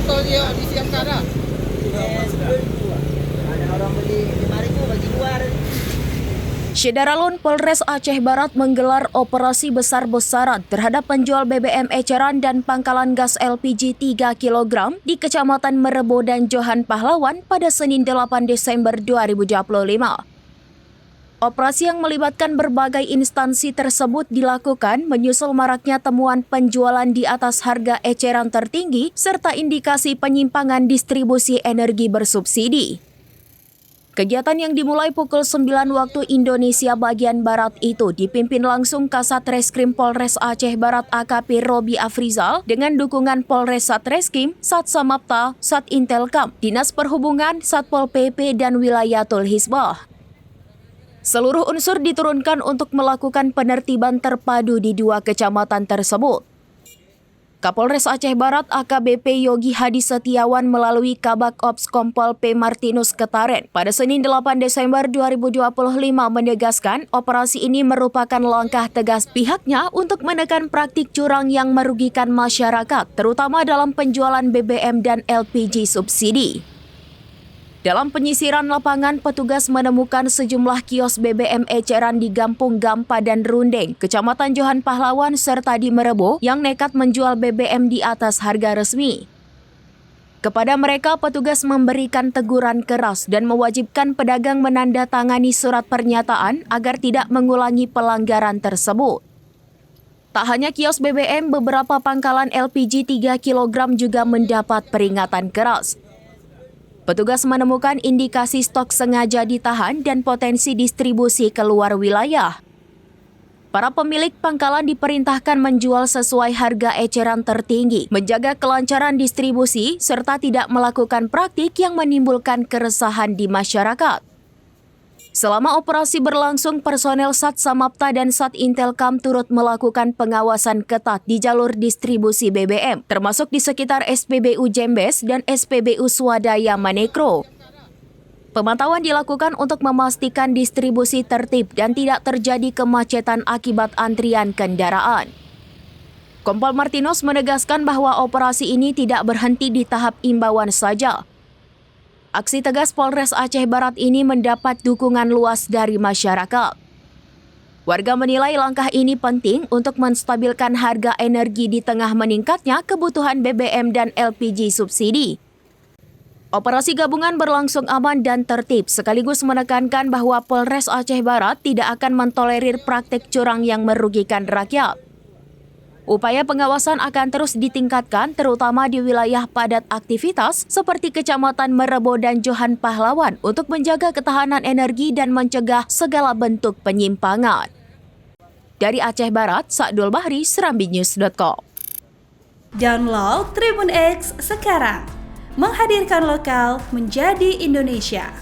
Tol dia di siang sana. Ada orang beli 5.000 bagi luar. Syederalun Polres Aceh Barat menggelar operasi besar-besaran terhadap penjual BBM eceran dan pangkalan gas LPG 3 kg di Kecamatan Merebo dan Johan Pahlawan pada Senin 8 Desember 2025. Operasi yang melibatkan berbagai instansi tersebut dilakukan menyusul maraknya temuan penjualan di atas harga eceran tertinggi serta indikasi penyimpangan distribusi energi bersubsidi. Kegiatan yang dimulai pukul 9 waktu Indonesia bagian Barat itu dipimpin langsung Kasat Reskrim Polres Aceh Barat AKP Robi Afrizal dengan dukungan Polres Satreskrim, Sat Samapta, Sat Intelkam, Dinas Perhubungan, Satpol PP, dan Wilayatul Hisbah. Seluruh unsur diturunkan untuk melakukan penertiban terpadu di 2 kecamatan tersebut. Kapolres Aceh Barat AKBP Yogi Hadi Setiawan melalui Kabak Ops Kompol P. Martinus Ketaren pada Senin 8 Desember 2025 menegaskan operasi ini merupakan langkah tegas pihaknya untuk menekan praktik curang yang merugikan masyarakat, terutama dalam penjualan BBM dan LPG subsidi. Dalam penyisiran lapangan, petugas menemukan sejumlah kios BBM eceran di Gampung Gampa dan Rundeng, Kecamatan Johan Pahlawan, serta di Merebo yang nekat menjual BBM di atas harga resmi. Kepada mereka, petugas memberikan teguran keras dan mewajibkan pedagang menandatangani surat pernyataan agar tidak mengulangi pelanggaran tersebut. Tak hanya kios BBM, beberapa pangkalan LPG 3 kg juga mendapat peringatan keras. Petugas menemukan indikasi stok sengaja ditahan dan potensi distribusi keluar wilayah. Para pemilik pangkalan diperintahkan menjual sesuai harga eceran tertinggi, menjaga kelancaran distribusi, serta tidak melakukan praktik yang menimbulkan keresahan di masyarakat. Selama operasi berlangsung, personel Sat Samapta dan Sat Intelkam turut melakukan pengawasan ketat di jalur distribusi BBM, termasuk di sekitar SPBU Jembes dan SPBU Swadaya Manekro. Pemantauan dilakukan untuk memastikan distribusi tertib dan tidak terjadi kemacetan akibat antrian kendaraan. Kompol Martinus menegaskan bahwa operasi ini tidak berhenti di tahap imbauan saja. Aksi tegas Polres Aceh Barat ini mendapat dukungan luas dari masyarakat. Warga menilai langkah ini penting untuk menstabilkan harga energi di tengah meningkatnya kebutuhan BBM dan LPG subsidi. Operasi gabungan berlangsung aman dan tertib, sekaligus menekankan bahwa Polres Aceh Barat tidak akan mentolerir praktik curang yang merugikan rakyat. Upaya pengawasan akan terus ditingkatkan, terutama di wilayah padat aktivitas seperti Kecamatan Merebo dan Johan Pahlawan untuk menjaga ketahanan energi dan mencegah segala bentuk penyimpangan. Dari Aceh Barat, Sa'dul Bahri, SerambiNews.com. Download Tribun X sekarang, menghadirkan lokal menjadi Indonesia.